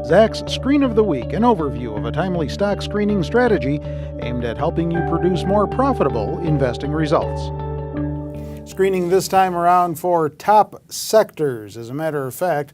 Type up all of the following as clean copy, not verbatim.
Zacks Screen of the Week, an overview of a timely stock screening strategy aimed at helping you produce more profitable investing results. Screening this time around for top sectors. As a matter of fact,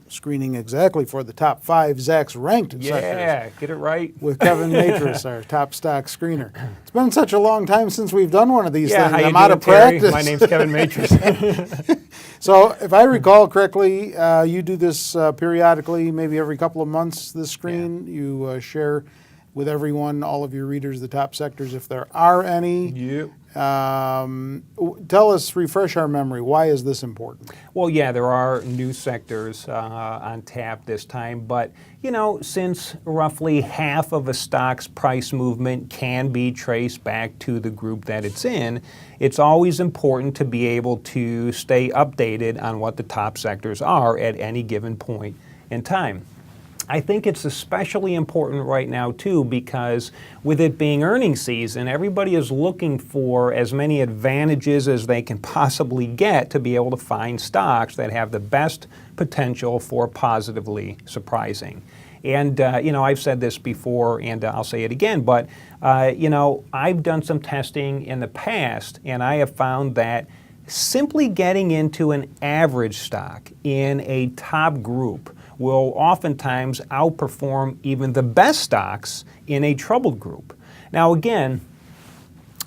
screening exactly for the top 5 Zacks Ranked Sectors. Yeah, get it right. With Kevin Matras, our top stock screener. It's been such a long time since we've done one of these things. I'm out of practice. My name's Kevin Matras. So if I recall correctly, you do this periodically, maybe every couple of months, this screen. Yeah. You share with everyone, all of your readers, the top sectors, if there are any. Yep. Tell us, refresh our memory, why is this important? Well, yeah, there are new sectors on tap this time, but you know, since roughly half of a stock's price movement can be traced back to the group that it's in, it's always important to be able to stay updated on what the top sectors are at any given point in time. I think it's especially important right now, too, because with it being earnings season, everybody is looking for as many advantages as they can possibly get to be able to find stocks that have the best potential for positively surprising. And, you know, I've said this before, and I'll say it again, but, you know, I've done some testing in the past, and I have found that simply getting into an average stock in a top group will oftentimes outperform even the best stocks in a troubled group. Now again,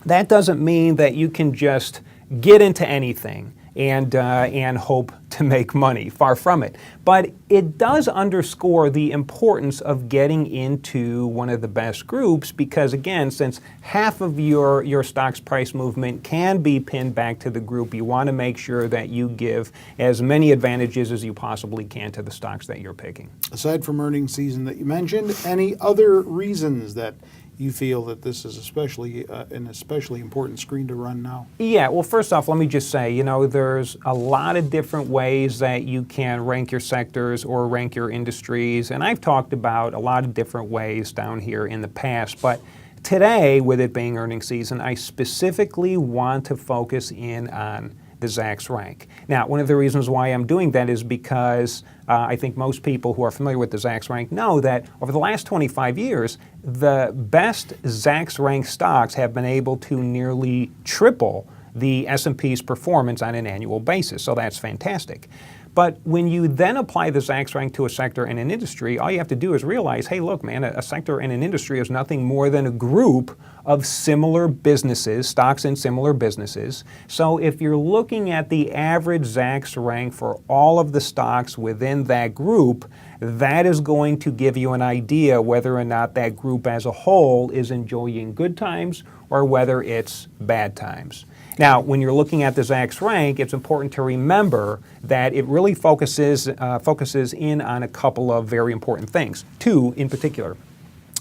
that doesn't mean that you can just get into anything and hope to make money. Far from it. But it does underscore the importance of getting into one of the best groups because, again, since half of your stock's price movement can be pinned back to the group, you want to make sure that you give as many advantages as you possibly can to the stocks that you're picking. Aside from earnings season that you mentioned, any other reasons that you feel that this is an especially important screen to run now? Yeah, well, first off, let me just say, you know, there's a lot of different ways that you can rank your sectors or rank your industries, and I've talked about a lot of different ways down here in the past, but today, with it being earnings season, I specifically want to focus in on the Zacks rank. Now, one of the reasons why I'm doing that is because I think most people who are familiar with the Zacks rank know that over the last 25 years, the best Zacks rank stocks have been able to nearly triple the S&P's performance on an annual basis, so that's fantastic. But when you then apply the Zacks rank to a sector and an industry, all you have to do is realize, hey, look, man, a sector and an industry is nothing more than a group of similar businesses, stocks in similar businesses. So if you're looking at the average Zacks rank for all of the stocks within that group, that is going to give you an idea whether or not that group as a whole is enjoying good times or whether it's bad times. Now, when you're looking at the Zacks rank, it's important to remember that it really focuses in on a couple of very important things. 2 in particular.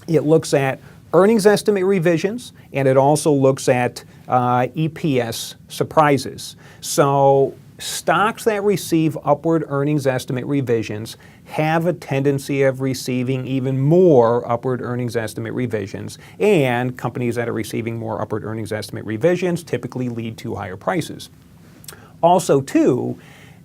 It looks at earnings estimate revisions, and it also looks at EPS surprises. So stocks that receive upward earnings estimate revisions have a tendency of receiving even more upward earnings estimate revisions, and companies that are receiving more upward earnings estimate revisions typically lead to higher prices. Also, too,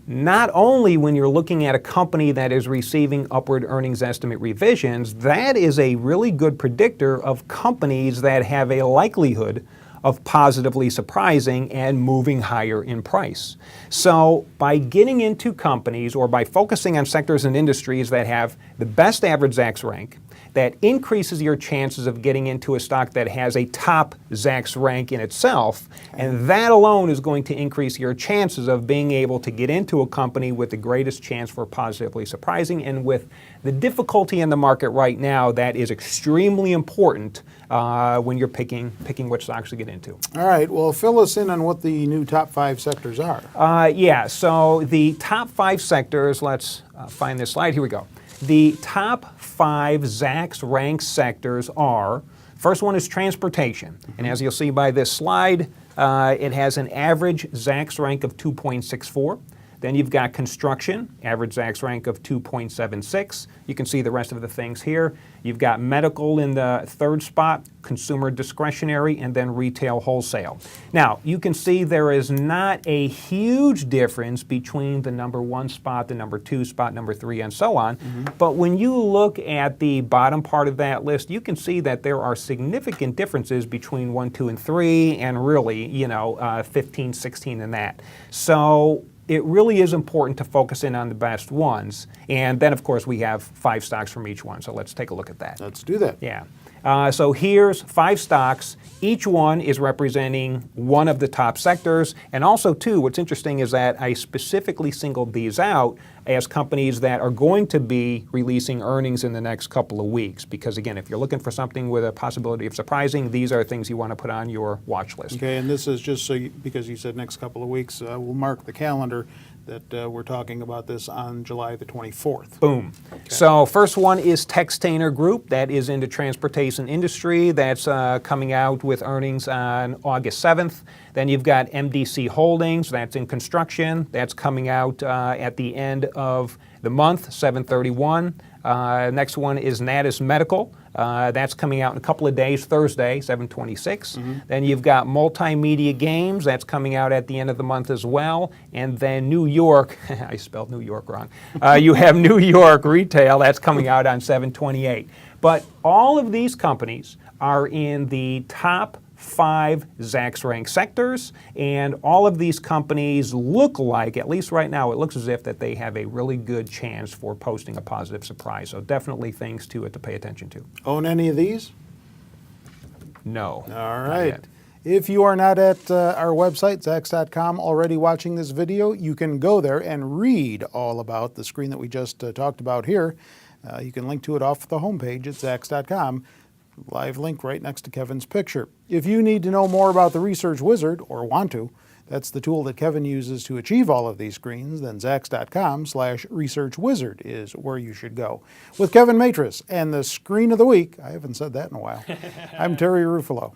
not only when you're looking at a company that is receiving upward earnings estimate revisions, that is a really good predictor of companies that have a likelihood of positively surprising and moving higher in price. So by getting into companies or by focusing on sectors and industries that have the best average Zacks rank, that increases your chances of getting into a stock that has a top Zacks rank in itself, and that alone is going to increase your chances of being able to get into a company with the greatest chance for positively surprising. And with the difficulty in the market right now, that is extremely important when you're picking which stocks to get into. All right, well, fill us in on what the new top 5 sectors are. Yeah, so the top 5 sectors, let's find this slide, here we go. The top 5 Zacks ranked sectors are, first one is transportation. And as you'll see by this slide, it has an average Zacks rank of 2.64. Then you've got construction, average Zacks rank of 2.76. You can see the rest of the things here. You've got medical in the third spot, consumer discretionary, and then retail wholesale. Now, you can see there is not a huge difference between the number 1 spot, the number 2 spot, number 3, and so on. But when you look at the bottom part of that list, you can see that there are significant differences between 1, 2, and 3, and really, 15, 16, and that. So it really is important to focus in on the best ones. And then, of course, we have 5 stocks from each one. So let's take a look at that. Let's do that. Yeah. So here's 5 stocks. Each one is representing one of the top sectors. And also, too, what's interesting is that I specifically singled these out as companies that are going to be releasing earnings in the next couple of weeks. Because, again, if you're looking for something with a possibility of surprising, these are things you want to put on your watch list. Okay, and this is just so because you said next couple of weeks, we'll mark the calendar that we're talking about this on July the 24th. Boom. Okay. So first one is Textainer Group. That is in the transportation industry. That's coming out with earnings on August 7th. Then you've got MDC Holdings. That's in construction. That's coming out at the end of the month, 7/31. Next one is Natus Medical. That's coming out in a couple of days, Thursday, 7/26. Then you've got Multimedia Games. That's coming out at the end of the month as well. And then New York, I spelled New York wrong. You have New York Retail. That's coming out on 7/28. But all of these companies are in the top 5 Zacks Ranked Sectors, and all of these companies look like, at least right now, it looks as if that they have a really good chance for posting a positive surprise. So definitely things to pay attention to. Own any of these? No. All right. If you are not at our website, Zacks.com, already watching this video, you can go there and read all about the screen that we just talked about here. You can link to it off the homepage at Zacks.com. Live link right next to Kevin's picture. If you need to know more about the Research Wizard, or want to, that's the tool that Kevin uses to achieve all of these screens, then Zacks.com/researchwizard is where you should go. With Kevin Matras and the Screen of the Week, I haven't said that in a while, I'm Terry Ruffalo.